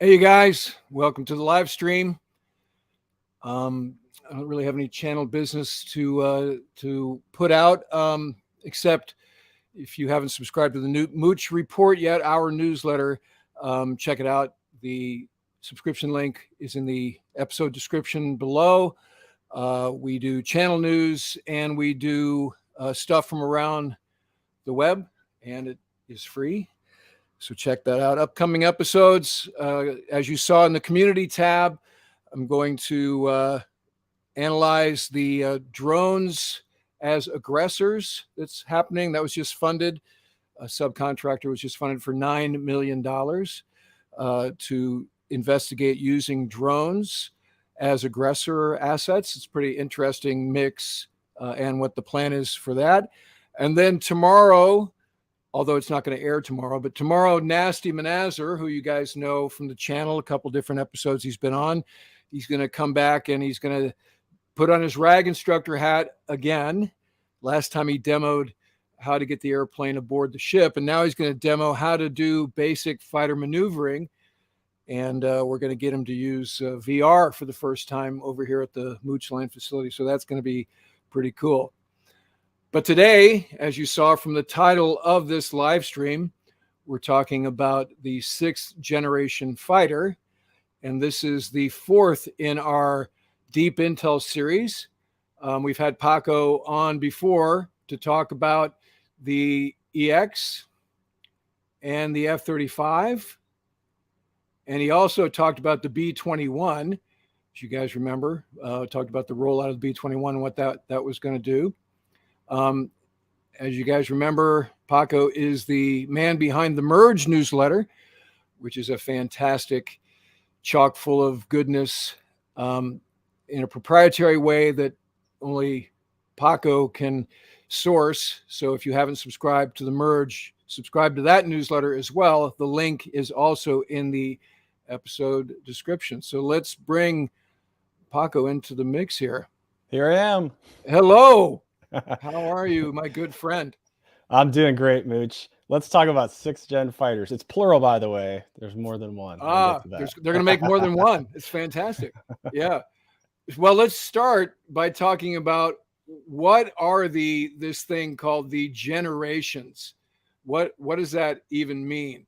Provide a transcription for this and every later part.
Hey, you guys, welcome to the live stream. I don't really have any channel business to put out, except if you haven't subscribed to the new Mooch Report yet, our newsletter, check it out. The subscription link is in the episode description below. We do channel news and we do stuff from around the web, and it is free. So check that out. Upcoming episodes, as you saw in the community tab, I'm going to analyze the drones as aggressors that's happening. That was just funded. A subcontractor was just funded for $9 million to investigate using drones as aggressor assets. It's a pretty interesting mix and what the plan is for that. And then tomorrow, although it's not going to air tomorrow, but tomorrow, Nasty Manazar, who you guys know from the channel, a couple different episodes he's been on, he's going to come back and he's going to put on his RAG instructor hat again. Last time he demoed how to get the airplane aboard the ship, and now he's going to demo how to do basic fighter maneuvering. And we're going to get him to use VR for the first time over here at the Mooch Line facility. So that's going to be pretty cool. But today, as you saw from the title of this live stream, we're talking about the 6th generation fighter. And this is the 4th in our Deep Intel series. We've had Pako on before to talk about the EX and the F-35. And he also talked about the B-21, as you guys remember, talked about the rollout of the B-21 and what that was going to do. As you guys remember, Pako is the man behind the Merge newsletter, which is a fantastic chock full of goodness in a proprietary way that only Pako can source. So if you haven't subscribed to the Merge, subscribe to that newsletter as well. The link is also in the episode description. So let's bring Pako into the mix here. Here I am. Hello. How are you, my good friend? I'm doing great, Mooch. Let's talk about 6th gen fighters. It's plural, by the way. There's more than one. They're going to make more than one. It's fantastic. Yeah. Well, let's start by talking about what are this thing called the generations. What does that even mean?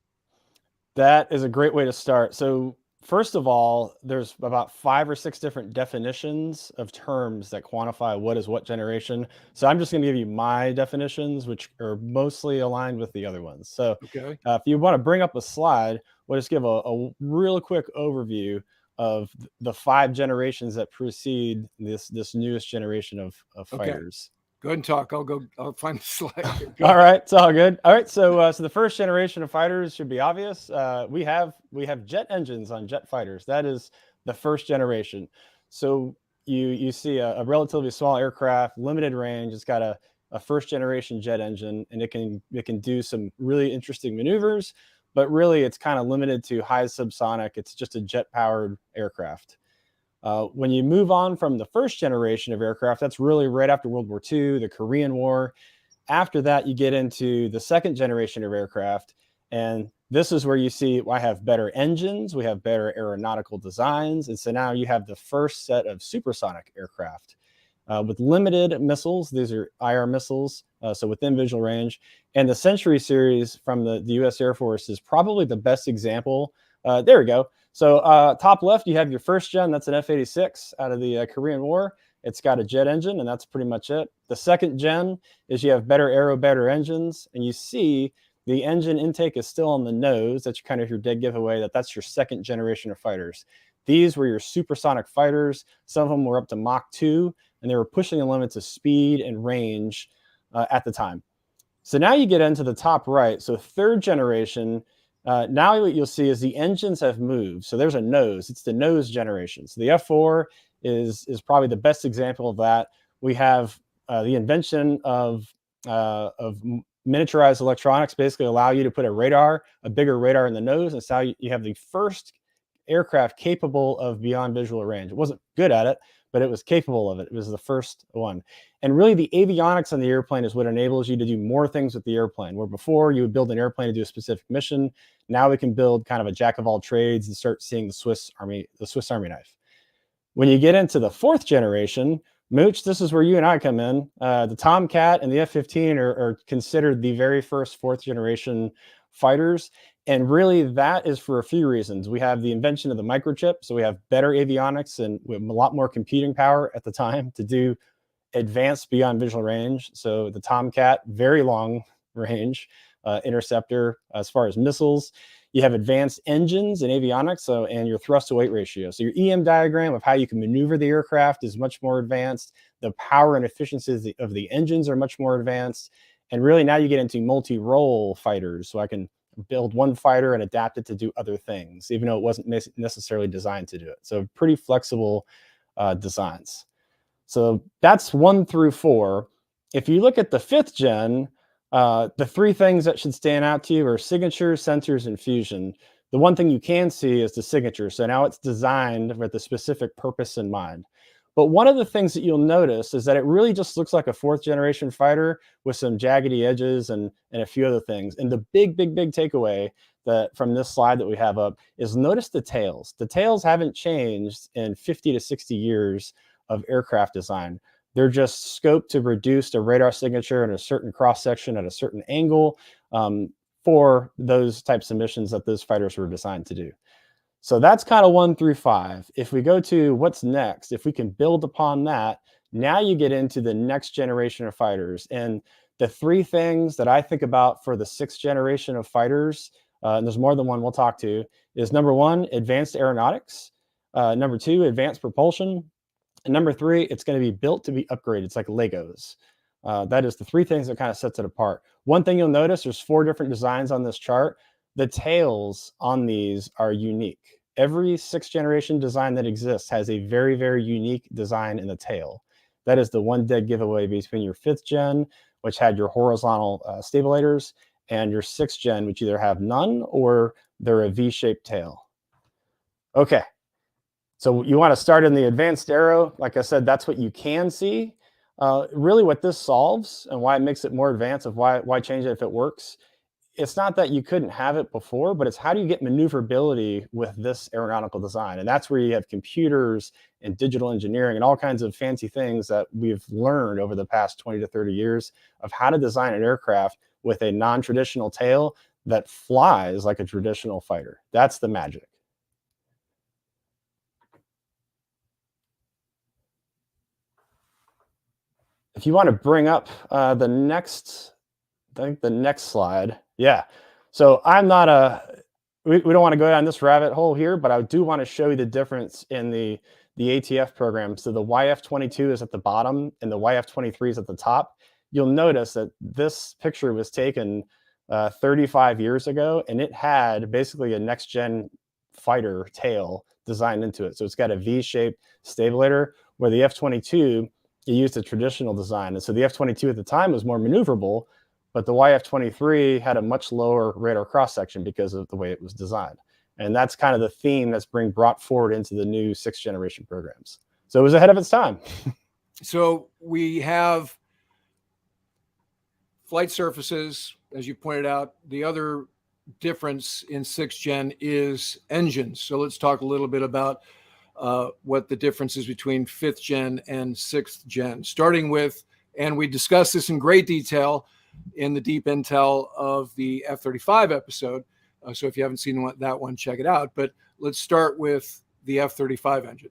That is a great way to start. So first of all, there's about 5 or 6 different definitions of terms that quantify what is what generation. So I'm just going to give you my definitions, which are mostly aligned with the other ones. So okay. If you want to bring up a slide, we'll just give a real quick overview of the 5 generations that precede this newest generation of fighters. Go ahead and talk. I'll find the slide. All right, it's all good. All right, so the first generation of fighters should be obvious. We have jet engines on jet fighters. That is the first generation. So you see a relatively small aircraft, limited range. It's got a first generation jet engine, and it can do some really interesting maneuvers. But really, it's kind of limited to high subsonic. It's just a jet powered aircraft. When you move on from the first generation of aircraft, that's really right after World War II, the Korean War. After that, you get into the second generation of aircraft. And this is where you see I have better engines, we have better aeronautical designs. And so now you have the first set of supersonic aircraft with limited missiles. These are IR missiles, so within visual range. And the Century series from the US Air Force is probably the best example. There we go. So top left, you have your first gen. That's an F-86 out of the Korean War. It's got a jet engine, and that's pretty much it. The second gen is you have better aero, better engines. And you see the engine intake is still on the nose. That's kind of your dead giveaway that's your second generation of fighters. These were your supersonic fighters. Some of them were up to Mach 2, and they were pushing the limits of speed and range at the time. So now you get into the top right. So third generation, now what you'll see is the engines have moved. So there's a nose. It's the nose generation. So the F4 is probably the best example of that. We have the invention of miniaturized electronics, basically allow you to put a bigger radar in the nose. And so you have the first aircraft capable of beyond visual range. It wasn't good at it, but it was capable of it. It was the first one. And really the avionics on the airplane is what enables you to do more things with the airplane. Where before you would build an airplane to do a specific mission, now we can build kind of a jack of all trades and start seeing the Swiss Army knife. When you get into the 4th generation, Mooch, this is where you and I come in. The Tomcat and the F-15 are considered the very first 4th generation fighters. And really that is for a few reasons. We have the invention of the microchip. So we have better avionics and we have a lot more computing power at the time to do advanced beyond visual range. So the Tomcat, very long range interceptor as far as missiles. You have advanced engines and avionics, and your thrust to weight ratio. So your EM diagram of how you can maneuver the aircraft is much more advanced. The power and efficiency of the engines are much more advanced. And really now you get into multi-role fighters. So I can build one fighter and adapt it to do other things, even though it wasn't necessarily designed to do it. So pretty flexible designs. So that's 1 through 4. If you look at the 5th gen, the 3 things that should stand out to you are signature, sensors, and fusion. The one thing you can see is the signature. So now it's designed with a specific purpose in mind. But one of the things that you'll notice is that it really just looks like a 4th generation fighter with some jaggedy edges and a few other things. And the big takeaway that from this slide that we have up is notice the tails. The tails haven't changed in 50 to 60 years of aircraft design. They're just scoped to reduce the radar signature in a certain cross section at a certain angle for those types of missions that those fighters were designed to do. So that's kind of 1 through 5. If we go to what's next, if we can build upon that, now you get into the next generation of fighters. And the 3 things that I think about for the 6th generation of fighters, and there's more than one we'll talk to, is number 1, advanced aeronautics. Number 2, advanced propulsion. And number 3, it's going to be built to be upgraded. It's like Legos. That is the 3 things that kind of sets it apart. One thing you'll notice, there's 4 different designs on this chart. The tails on these are unique. Every 6th generation design that exists has a very, very unique design in the tail. That is the one dead giveaway between your 5th gen, which had your horizontal stabilators, and your 6th gen, which either have none or they're a V-shaped tail. Okay. So you want to start in the advanced aero. Like I said, that's what you can see. Really what this solves and why it makes it more advanced of why change it if it works. It's not that you couldn't have it before, but it's how do you get maneuverability with this aeronautical design? And that's where you have computers and digital engineering and all kinds of fancy things that we've learned over the past 20 to 30 years of how to design an aircraft with a non-traditional tail that flies like a traditional fighter. That's the magic. If you want to bring up the next slide. Yeah. So I'm not we don't want to go down this rabbit hole here, but I do want to show you the difference in the ATF program. So the YF-22 is at the bottom and the YF-23 is at the top. You'll notice that this picture was taken 35 years ago, and it had basically a next-gen fighter tail designed into it. So it's got a V-shaped stabulator, where the F-22, it used a traditional design. And so the F-22 at the time was more maneuverable, but the YF-23 had a much lower radar cross-section because of the way it was designed. And that's kind of the theme that's being brought forward into the new 6th generation programs. So it was ahead of its time. So we have flight surfaces, as you pointed out. The other difference in 6th gen is engines. So let's talk a little bit about what the difference is between 5th gen and 6th gen, starting with, and we discussed this in great detail in the deep intel of the F-35 episode. So if you haven't seen that one, check it out. But let's start with the F-35 engine.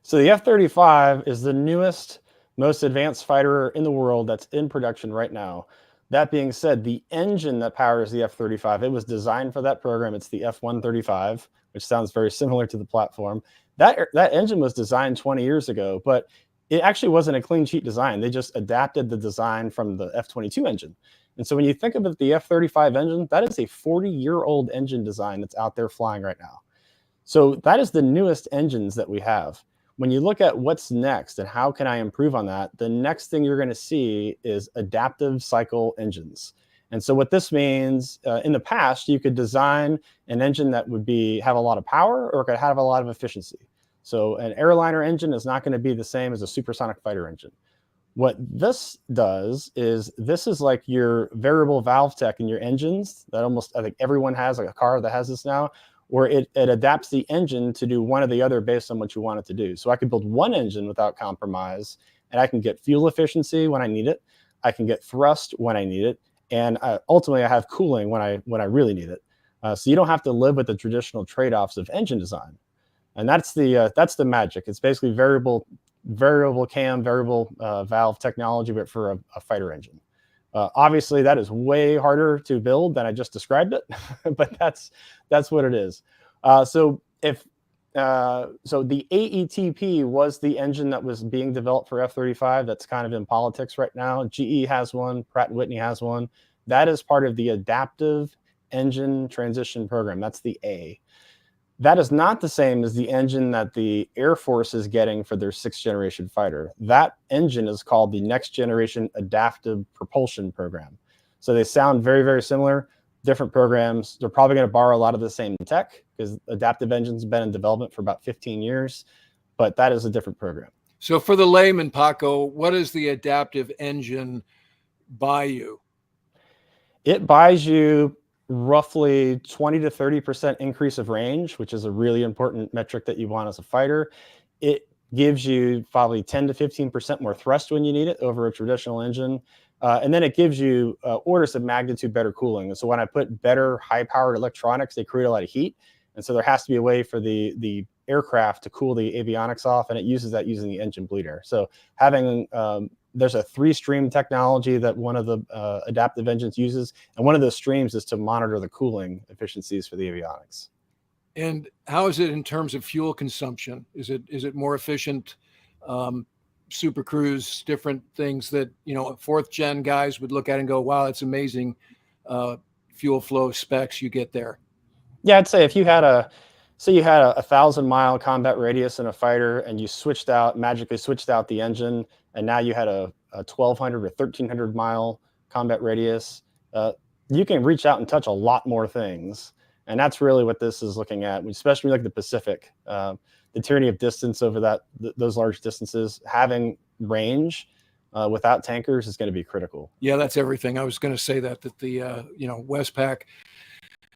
So the F-35 is the newest, most advanced fighter in the world that's in production right now. That being said, the engine that powers the F-35, it was designed for that program. It's the F-135, which sounds very similar to the platform. That engine was designed 20 years ago, but it actually wasn't a clean sheet design. They just adapted the design from the F-22 engine. And so when you think of it, the F-35 engine, that is a 40-year-old engine design that's out there flying right now. So that is the newest engines that we have. When you look at what's next and how can I improve on that, the next thing you're going to see is adaptive cycle engines. And so what this means, in the past, you could design an engine that would have a lot of power or could have a lot of efficiency. So an airliner engine is not going to be the same as a supersonic fighter engine. What this does is this is like your variable valve tech in your engines that I think everyone has, like a car that has this now, where it adapts the engine to do one or the other based on what you want it to do. So I could build one engine without compromise, and I can get fuel efficiency when I need it. I can get thrust when I need it. And ultimately I have cooling when I really need it. So you don't have to live with the traditional trade-offs of engine design. And that's the magic. It's basically variable cam, variable valve technology, but for a fighter engine. Obviously, that is way harder to build than I just described it, but that's what it is. So the AETP was the engine that was being developed for F-35. That's kind of in politics right now. GE has one, Pratt & Whitney has one. That is part of the Adaptive Engine Transition Program. That's the A. That is not the same as the engine that the Air Force is getting for their 6th generation fighter. That engine is called the Next Generation Adaptive Propulsion Program. So they sound very, very similar, different programs. They're probably going to borrow a lot of the same tech because adaptive engines have been in development for about 15 years, but that is a different program. So for the layman, Pako, what does the adaptive engine buy you? It buys you roughly 20 to 30% increase of range, which is a really important metric that you want as a fighter. It gives you probably 10 to 15% more thrust when you need it over a traditional engine. And then it gives you orders of magnitude better cooling. And so when I put better high-powered electronics, they create a lot of heat. And so there has to be a way for the aircraft to cool the avionics off, and it uses that using the engine bleed air. So having there's a 3-stream technology that one of the adaptive engines uses, and one of those streams is to monitor the cooling efficiencies for the avionics. And how is it in terms of fuel consumption? Is it more efficient? Super Cruise, different things that 4th gen guys would look at and go, "Wow, that's amazing fuel flow specs you get there." Yeah, I'd say if you had a 1,000-mile combat radius in a fighter, and you magically switched out the engine, and now you had a 1,200 or 1,300-mile combat radius, you can reach out and touch a lot more things. And that's really what this is looking at, especially like the Pacific. The tyranny of distance over those large distances, having range without tankers is going to be critical. Yeah, that's everything. I was going to say that the Westpac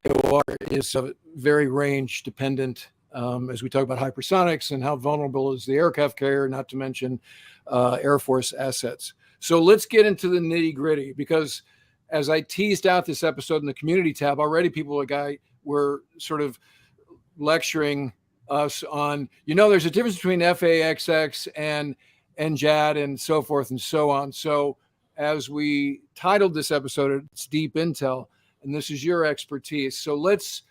AOR is very range dependent, as we talk about hypersonics and how vulnerable is the aircraft carrier, not to mention Air Force assets. So let's get into the nitty gritty, because as I teased out this episode in the community tab, already people were sort of lecturing us on, there's a difference between FAXX and NJAD and so forth and so on. So as we titled this episode, it's Deep Intel, and this is your expertise. So let's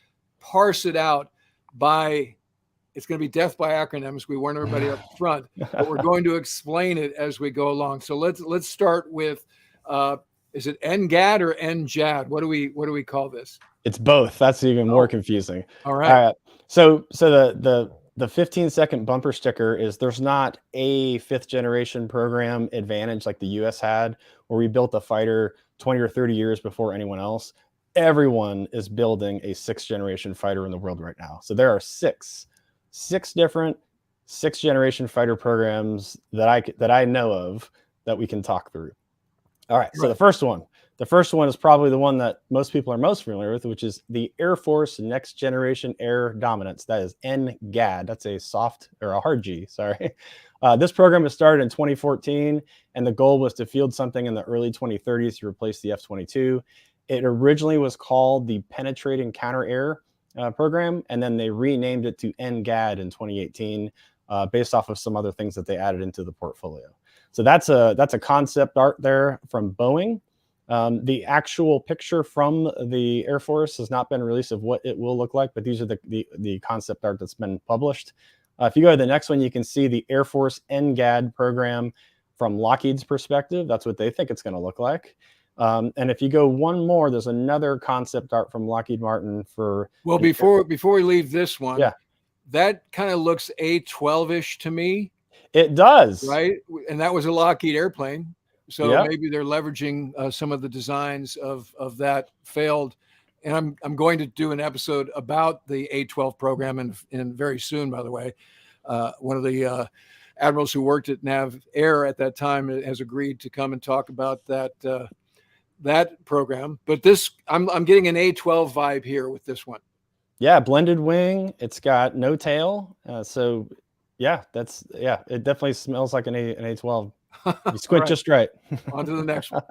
parse it out it's going to be death by acronyms. We warn everybody up front, but we're going to explain it as we go along. So let's start with, is it NGAD or NJAD? What do we call this? It's both. That's even more confusing. All right. So the 15-second bumper sticker is, there's not a 5th generation program advantage like the US had, where we built a fighter 20 or 30 years before anyone else. Everyone is building a 6th generation fighter in the world right now. So there are six different 6th generation fighter programs that I know of that we can talk through. All right. So the first one is probably the one that most people are most familiar with, which is the Air Force Next Generation Air Dominance. That is NGAD. That's a hard G, sorry. This program was started in 2014, and the goal was to field something in the early 2030s to replace the F-22. It originally was called the Penetrating Counter-Air program, and then they renamed it to NGAD in 2018, based off of some other things that they added into the portfolio. So that's a concept art there from Boeing. The actual picture from the Air Force has not been released of what it will look like, but these are the concept art that's been published. If you go to the next one, you can see the Air Force NGAD program from Lockheed's perspective. That's what they think it's going to look like. And if you go one more, there's another concept art from Lockheed Martin for. Well, before we leave this one, yeah, that kind of looks A-12-ish to me. It does, right? And that was a Lockheed airplane. So yeah, maybe they're leveraging some of the designs of that failed. And I'm going to do an episode about the A-12 program in very soon, by the way. one of the admirals who worked at Nav Air at that time has agreed to come and talk about that program. But this, I'm getting an A12 vibe here with this one. Yeah, blended wing. It's got no tail, so yeah, it definitely smells like an A12. You squint just right. On to the next one.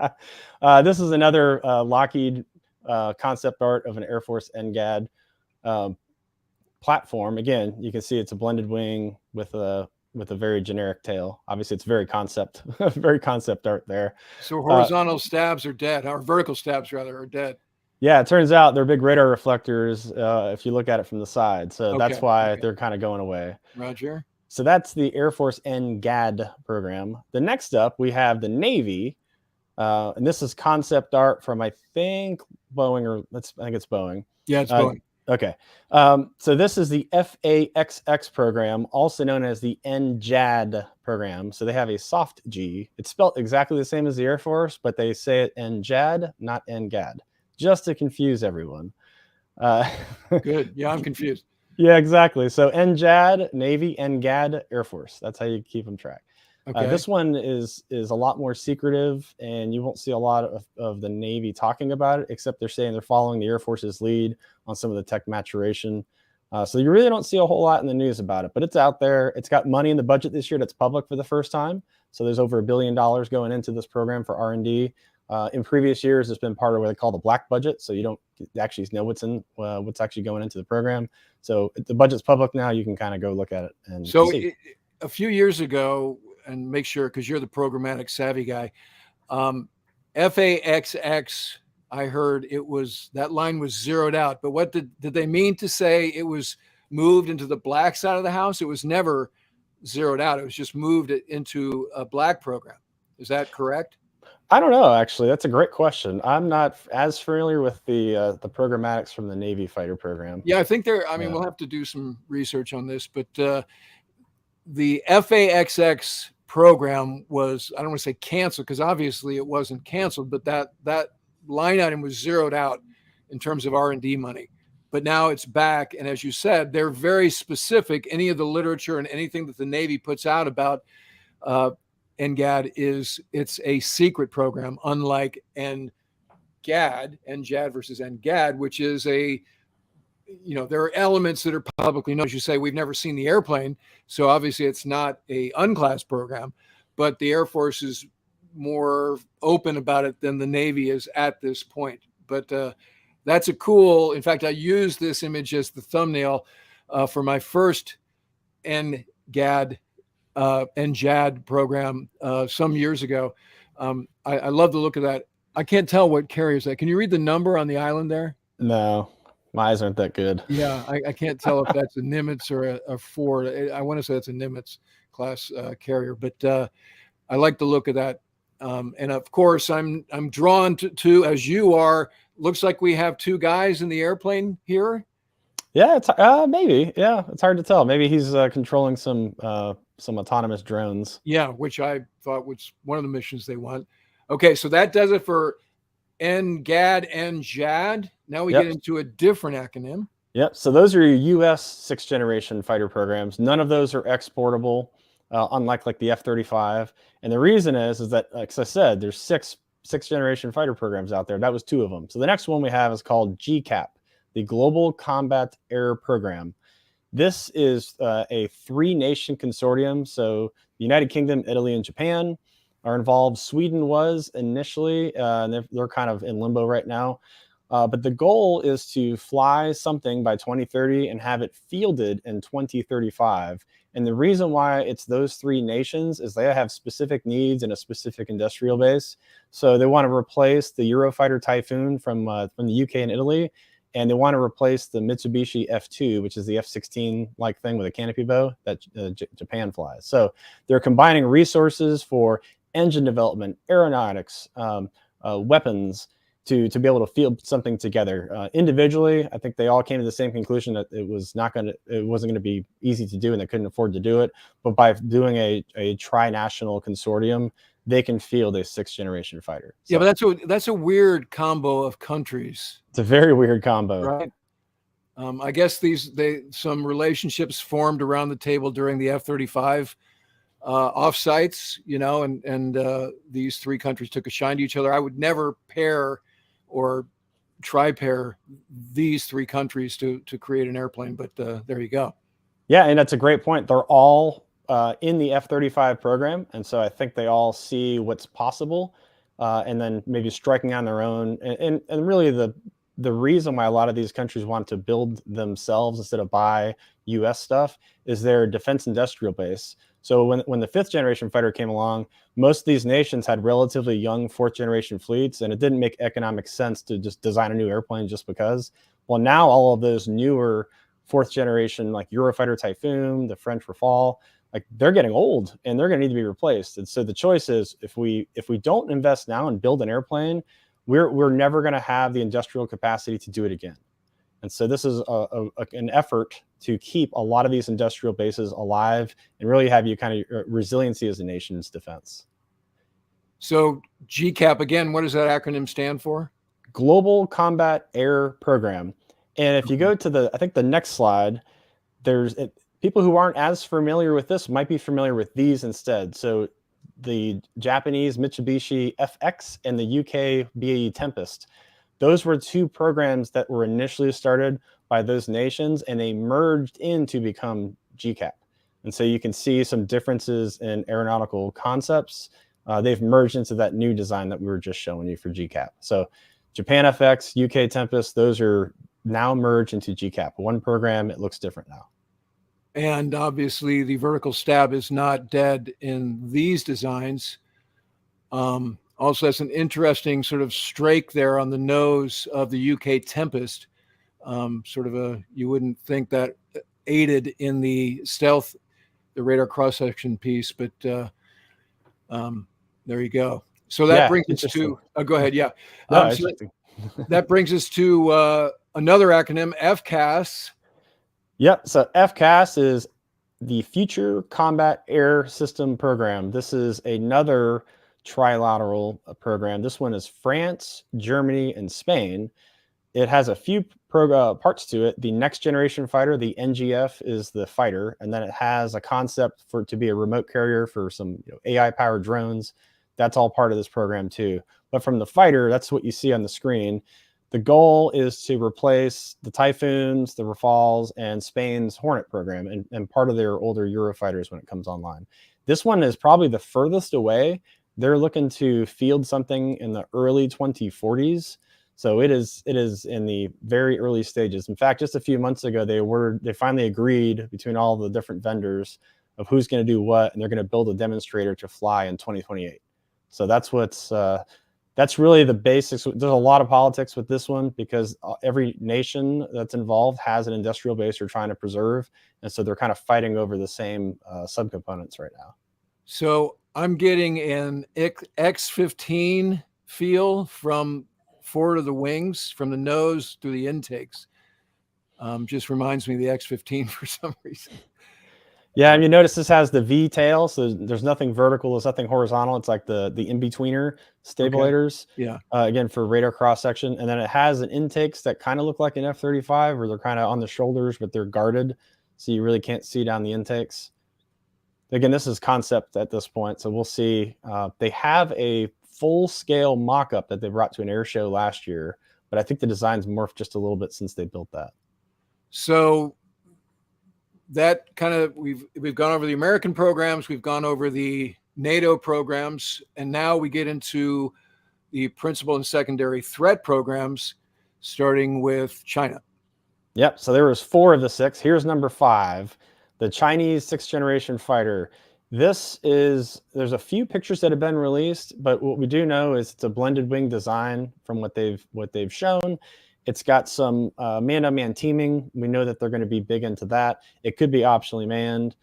This is another Lockheed concept art of an Air Force NGAD platform. Again, you can see it's a blended wing with a very generic tail. Obviously, it's very concept art there. So horizontal stabs are dead, or vertical stabs rather are dead. Yeah, it turns out they're big radar reflectors if you look at it from the side. So that's why they're kind of going away. Roger. So that's the Air Force NGAD program. The next up, we have the Navy. And this is concept art from, I think, Boeing, I think it's Boeing. Yeah, it's Boeing. Okay. So this is the FAXX program, also known as the NGAD program. So they have a soft G. It's spelled exactly the same as the Air Force, but they say it NGAD, not NGAD, just to confuse everyone. Good. Yeah, I'm confused. Yeah, exactly. So NGAD, Navy, NGAD, Air Force. That's how you keep them track. Okay. This one is a lot more secretive, and you won't see a lot of the Navy talking about it, except they're saying they're following the Air Force's lead on some of the tech maturation. So you really don't see a whole lot in the news about it, but it's out there. It's got money in the budget this year that's public for the first time. So there's over $1 billion going into this program for R&D. In previous years, it's been part of what they call the black budget. So you don't actually know what's actually going into the program. So the budget's public now. You can kind of go look at it and see. A few years ago, and make sure, because you're the programmatic savvy guy, FAXX, I heard that line was zeroed out. But what did they mean to say it was moved into the black side of the house? It was never zeroed out. It was just moved into a black program. Is that correct? I don't know, actually. That's a great question. I'm not as familiar with the programmatics from the Navy fighter program. Yeah, I think we'll have to do some research on this, but the FAXX program was, I don't want to say canceled, because obviously it wasn't canceled, but that line item was zeroed out in terms of R&D money. But now it's back, and as you said, they're very specific. Any of the literature and anything that the Navy puts out about NGAD it's a secret program, unlike NGAD versus NGAD, which is there are elements that are publicly known. As you say, we've never seen the airplane, so obviously it's not a unclassed program, but the Air Force is more open about it than the Navy is at this point. But that's in fact, I used this image as the thumbnail for my first NGAD program some years ago. I love the look of that. I can't tell what carrier is that. Can you read the number on the island there? No. My eyes aren't that good. Yeah, I can't tell if that's a Nimitz or a Ford. I want to say it's a Nimitz class carrier, but I like the look of that. And of course, I'm drawn to, as you are. Looks like we have two guys in the airplane here. Yeah, it's maybe. Yeah, it's hard to tell. Maybe he's controlling some autonomous drones. Yeah, which I thought was one of the missions they want. Okay, so that does it for NGAD and JAD. Now we get into a different acronym. Yep. So those are your U.S. sixth generation fighter programs. None of those are exportable, unlike the F-35. And the reason is that, like I said, there's six generation fighter programs out there. That was two of them. So the next one we have is called GCAP, the Global Combat Air Program. This is a 3-nation consortium. So the United Kingdom, Italy, and Japan are involved. Sweden was initially, and they're kind of in limbo right now. But the goal is to fly something by 2030 and have it fielded in 2035. And the reason why it's those 3 nations is they have specific needs in a specific industrial base. So they want to replace the Eurofighter Typhoon from the UK and Italy, and they want to replace the Mitsubishi F2, which is the F-16 like thing with a canopy bow that Japan flies. So they're combining resources for engine development, aeronautics, weapons, to be able to field something together. Individually, I think they all came to the same conclusion that it wasn't going to be easy to do, and they couldn't afford to do it. But by doing a tri-national consortium, they can field a 6th generation fighter. So, yeah, but that's a weird combo of countries. It's a very weird combo. Right. I guess some relationships formed around the table during the F-35 offsites, and these three countries took a shine to each other. I would never pair or tri-pair these three countries to create an airplane, but there you go. Yeah, and that's a great point. They're all in the F-35 program, and so I think they all see what's possible, and then maybe striking on their own. And really, the reason why a lot of these countries want to build themselves instead of buy U.S. stuff is their defense industrial base. So when the fifth generation fighter came along, most of these nations had relatively young fourth generation fleets, and it didn't make economic sense to just design a new airplane just because. Well, now all of those newer fourth generation, like Eurofighter Typhoon, the French Rafale, like they're getting old and they're going to need to be replaced. And so the choice is, if we don't invest now and build an airplane, we're never going to have the industrial capacity to do it again. And so this is an effort to keep a lot of these industrial bases alive and really have you kind of resiliency as a nation's defense. So GCAP, again, what does that acronym stand for? Global Combat Air Program. And if you go to I think the next slide, people who aren't as familiar with this might be familiar with these instead. So the Japanese Mitsubishi FX and the UK BAE Tempest, those were two programs that were initially started by those nations, and they merged in to become GCAP. And so you can see some differences in aeronautical concepts. They've merged into that new design that we were just showing you for GCAP. So Japan FX, UK Tempest, those are now merged into GCAP. One program, it looks different now. And obviously the vertical stab is not dead in these designs. Also, that's an interesting sort of strake there on the nose of the UK Tempest. You wouldn't think that aided in the stealth, the radar cross-section piece, but there you go. So that brings us to, go ahead. Yeah. So that brings us to another acronym, FCAST. Yep. So FCAST is the Future Combat Air System Program. This is another trilateral program. This one is France, Germany, and Spain. It has a few parts to it. The next generation fighter, the NGF, is the fighter, and then it has a concept for it to be a remote carrier for some AI-powered drones. That's all part of this program too. But from the fighter, that's what you see on the screen. The goal is to replace the Typhoons, the Rafales, and Spain's Hornet program, and part of their older Eurofighters when it comes online. This one is probably the furthest away. They're looking to field something in the early 2040s. So it is in the very early stages. In fact, just a few months ago, they finally agreed between all the different vendors of who's going to do what, and they're going to build a demonstrator to fly in 2028. So that's really the basics. There's a lot of politics with this one because every nation that's involved has an industrial base they're trying to preserve, and so they're kind of fighting over the same subcomponents right now. So I'm getting an X-15 feel from forward of the wings, from the nose through the intakes. Just reminds me of the X-15 for some reason. Yeah, and you notice this has the V tail, so there's nothing vertical, there's nothing horizontal. It's like the in-betweener stabilators. Okay. Yeah. Again, for radar cross-section. And then it has an intakes that kind of look like an F-35, where they're kind of on the shoulders, but they're guarded, so you really can't see down the intakes. Again, this is concept at this point, so we'll see. They have a full-scale mock-up that they brought to an air show last year, but I think the design's morphed just a little bit since they built that. So that kind of, we've gone over the American programs, we've gone over the NATO programs, and now we get into the principal and secondary threat programs, starting with China. Yep. So there was 4 of the 6. Here's number 5, the Chinese 6th generation fighter. There's a few pictures that have been released, but what we do know is it's a blended wing design from what they've shown. It's got some man-to-man teaming. We know that they're going to be big into that. It could be optionally manned.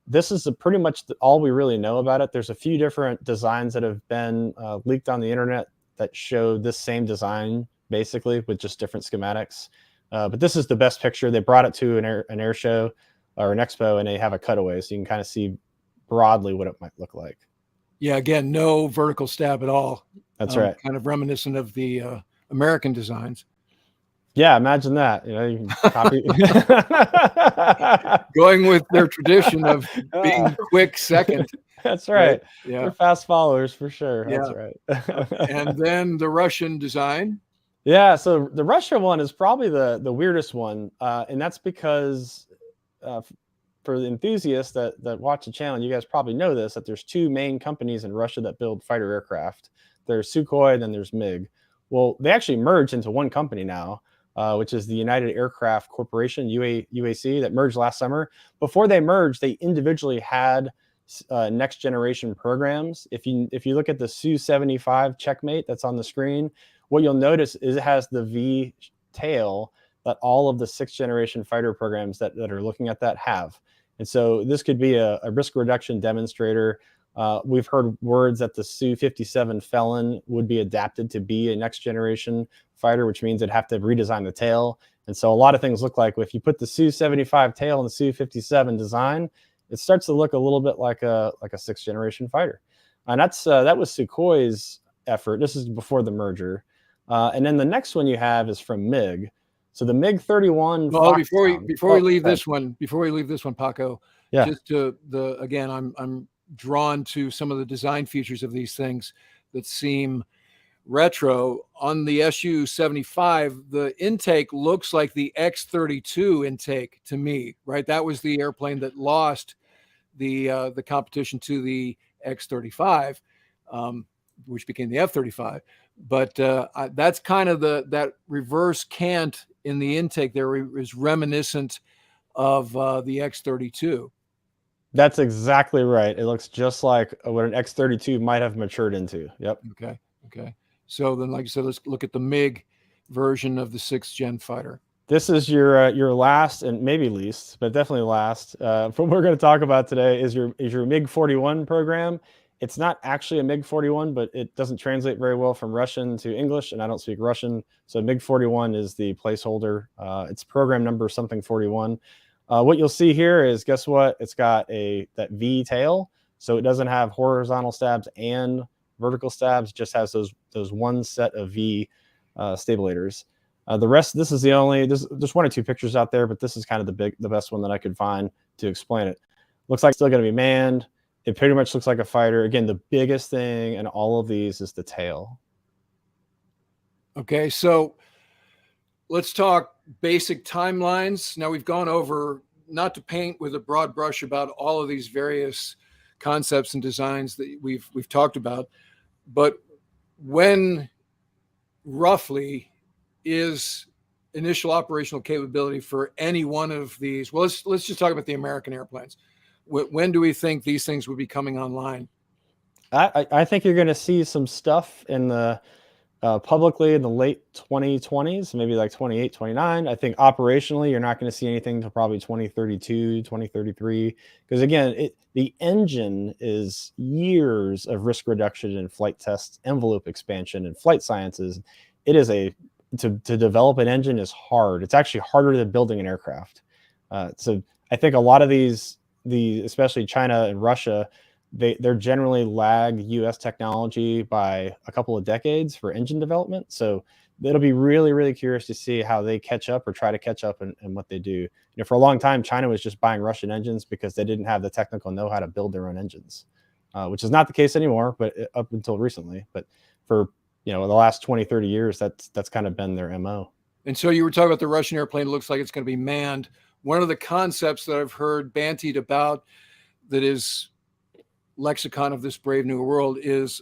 This is pretty much all we really know about it. There's a few different designs that have been leaked on the internet that show this same design, basically, with just different schematics. But this is the best picture. They brought it to an air show or an expo, and they have a cutaway, so you can kind of see broadly what it might look like. Yeah, again, no vertical stab at all. That's right. Kind of reminiscent of the American designs. Yeah, imagine that. You know, you can copy. Going with their tradition of being quick second. That's right. Yeah. They're fast followers for sure. Yeah. That's right. And then the Russian design. Yeah, so the Russia one is probably the weirdest one, and that's because for the enthusiasts that watch the channel, you guys probably know this, that there's two main companies in Russia that build fighter aircraft. There's Sukhoi, and then there's MiG. Well, they actually merged into one company now, which is the United Aircraft Corporation, UAC, that merged last summer. Before they merged, they individually had next generation programs. If you look at the Su-75 Checkmate that's on the screen, what you'll notice is it has the V tail that all of the 6th generation fighter programs that are looking at that have. And so this could be a risk reduction demonstrator. We've heard words that the Su-57 Felon would be adapted to be a next generation fighter, which means it'd have to redesign the tail. And so a lot of things look like if you put the Su-75 tail in the Su-57 design, it starts to look a little bit like a 6th generation fighter. And that was Sukhoi's effort. This is before the merger. And then the next one you have is from MiG. So the MiG-31. Well, before we leave this one, Pako, yeah, just again, I'm drawn to some of the design features of these things that seem retro. On the Su-75, the intake looks like the X-32 intake to me, right? That was the airplane that lost the competition to the X-35, which became the F-35. But that's kind of that reverse cant in the intake there is reminiscent of the X-32. That's exactly right. It looks just like what an X-32 might have matured into. Yep. Okay. So then, like you said, let's look at the MiG version of the 6th gen fighter. This is your last and maybe least, but definitely last. What we're going to talk about today is your MiG-41 program. It's not actually a MiG-41, but it doesn't translate very well from Russian to English, and I don't speak Russian. So MiG-41 is the placeholder. It's program number something 41. What you'll see here is, guess what? It's got that V tail, so it doesn't have horizontal stabs and vertical stabs. It just has those one set of V stabilators. The rest, this is the only. There's one or two pictures out there, but this is kind of the best one that I could find to explain it. Looks like it's still going to be manned. It pretty much looks like a fighter. Again, the biggest thing in all of these is the tail. Okay, so let's talk basic timelines. Now we've gone over, not to paint with a broad brush about all of these various concepts and designs that we've talked about, but when roughly is initial operational capability for any one of these? Well, let's just talk about the American airplanes. When do we think these things would be coming online? I think you're going to see some stuff in the publicly in the late 2020s, maybe like 28, 29. I think operationally, you're not going to see anything until probably 2032, 2033. Because again, the engine is years of risk reduction and flight tests, envelope expansion, and flight sciences. It is to develop an engine is hard. It's actually harder than building an aircraft. So I think a lot of especially China and Russia, they're generally lag US technology by a couple of decades for engine development. So it'll be really, really curious to see how they catch up or try to catch up in what they do. For a long time, China was just buying Russian engines because they didn't have the technical know-how to build their own engines, which is not the case anymore, but up until recently. But for the last 20, 30 years, that's kind of been their MO. And so you were talking about the Russian airplane. It looks like it's going to be manned. One of the concepts that I've heard bantied about that is lexicon of this brave new world is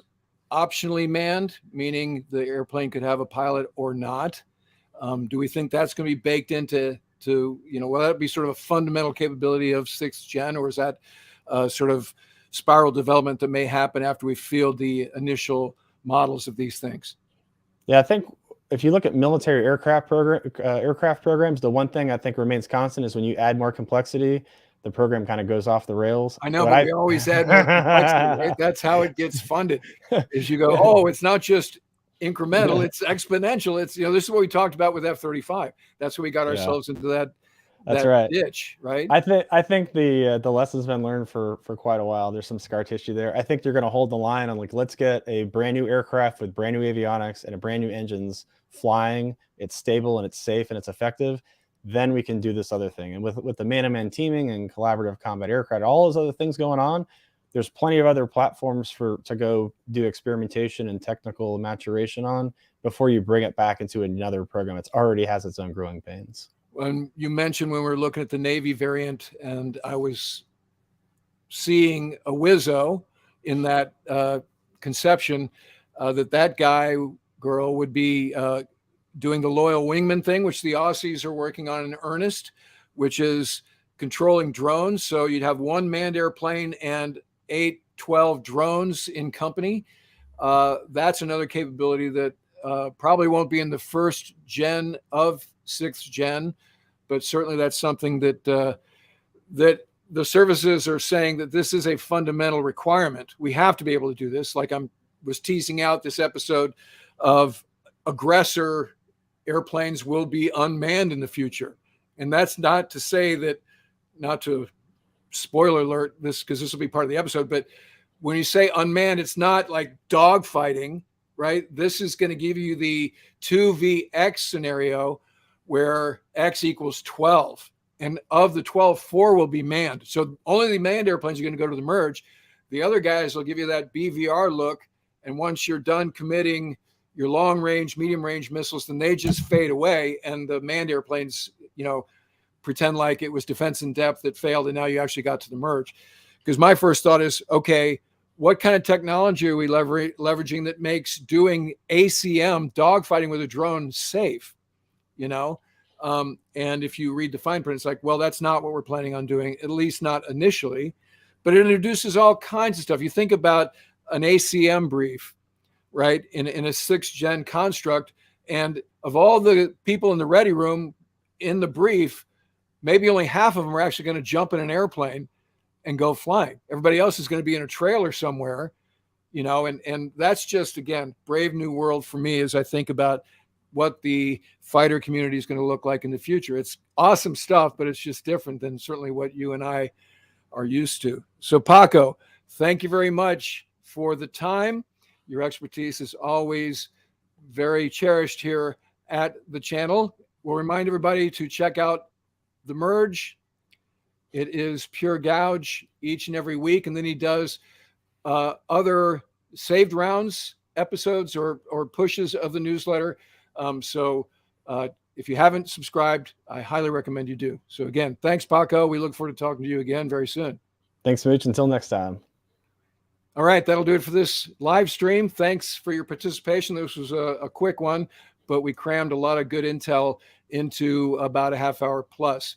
optionally manned, meaning the airplane could have a pilot or not. Do we think that's going to be baked into, will that be sort of a fundamental capability of 6th gen, or is that sort of spiral development that may happen after we field the initial models of these things? Yeah, I think if you look at military aircraft programs, the one thing I think remains constant is when you add more complexity, the program kind of goes off the rails. I know, but we always add more complexity, right? That's how it gets funded. Is you go, oh, it's not just incremental, it's exponential. It's this is what we talked about with F-35. That's what we got ourselves into that ditch, right? I think the lesson's been learned for quite a while. There's some scar tissue there. I think they're going to hold the line on let's get a brand new aircraft with brand new avionics and a brand new engines flying, it's stable and it's safe and it's effective, then we can do this other thing. And with the man-to-man teaming and collaborative combat aircraft, all those other things going on, there's plenty of other platforms to go do experimentation and technical maturation on before you bring it back into another program. It already has its own growing pains. When you mentioned when we were looking at the Navy variant, and I was seeing a WSO in that conception, that guy, girl would be doing the loyal wingman thing, which the Aussies are working on in earnest, which is controlling drones. So you'd have one manned airplane and 8, 12 drones in company. That's another capability that probably won't be in the first gen of 6th gen, but certainly that's something that that the services are saying that this is a fundamental requirement. We have to be able to do this. Like I was teasing out this episode of aggressor airplanes will be unmanned in the future. And that's not to say that, not to spoiler alert this, because this will be part of the episode, but when you say unmanned, it's not like dogfighting, right? This is going to give you the 2vx scenario where X equals 12. And of the 12, 4 will be manned. So only the manned airplanes are going to go to the merge. The other guys will give you that BVR look. And once you're done committing your long range, medium range missiles, then they just fade away. And the manned airplanes, pretend like it was defense in depth that failed. And now you actually got to the merge. Because my first thought is, okay, what kind of technology are we leveraging that makes doing ACM, dogfighting with a drone, safe? And if you read the fine print, it's like, well, that's not what we're planning on doing, at least not initially. But it introduces all kinds of stuff. You think about an ACM brief, right, in a 6th gen construct, and of all the people in the ready room in the brief, maybe only half of them are actually going to jump in an airplane and go flying. Everybody else is going to be in a trailer somewhere, and that's just, again, brave new world for me as I think about what the fighter community is going to look like in the future. It's awesome stuff, but it's just different than certainly what you and I are used to. So Pako, thank you very much for the time. Your expertise is always very cherished here at the channel. We'll remind everybody to check out the merge. It is pure gouge each and every week. And then he does other saved rounds episodes or pushes of the newsletter. So if you haven't subscribed, I highly recommend you do. So again, thanks, Pako. We look forward to talking to you again very soon. Thanks, Mitch. Until next time. All right, that'll do it for this live stream. Thanks for your participation. This was a quick one, but we crammed a lot of good intel into about a half hour plus.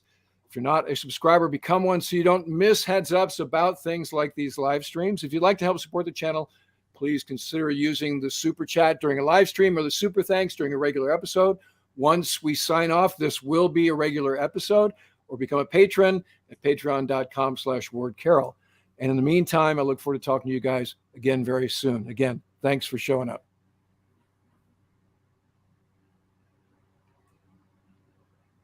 If you're not a subscriber, become one so you don't miss heads ups about things like these live streams. If you'd like to help support the channel, please consider using the super chat during a live stream or the super thanks during a regular episode. Once we sign off, this will be a regular episode, or become a patron at patreon.com/wardcarroll. And in the meantime, I look forward to talking to you guys again very soon. Again, thanks for showing up.